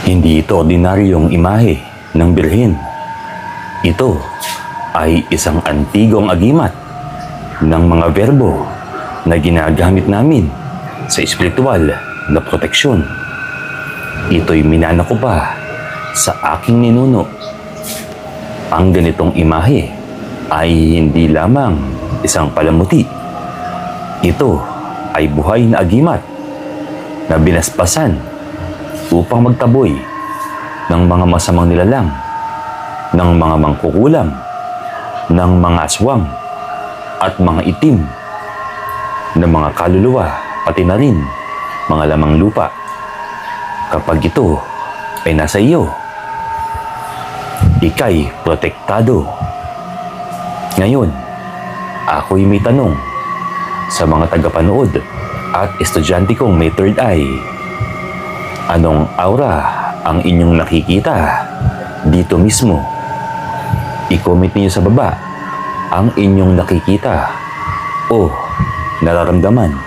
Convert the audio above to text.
Hindi ito ordinaryong imahe ng birhen. Ito ay isang antigong agimat ng mga verbo na ginagamit namin sa espiritual na proteksyon. Ito'y minana ko pa sa aking ninuno. Ang ganitong imahe ay hindi lamang isang palamuti. Ito ay buhay na agimat na binaspasan upang magtaboy ng mga masamang nilalang, ng mga mangkukulam, ng mga aswang, at mga itim, ng mga kaluluwa, pati na rin mga lamang lupa. Kapag ito ay nasa iyo, ika'y protektado. Ngayon, ako'y may tanong sa mga tagapanood at estudyante kong may third eye. Anong aura ang inyong nakikita dito mismo? I-comment niyo sa baba ang inyong nakikita o nararamdaman.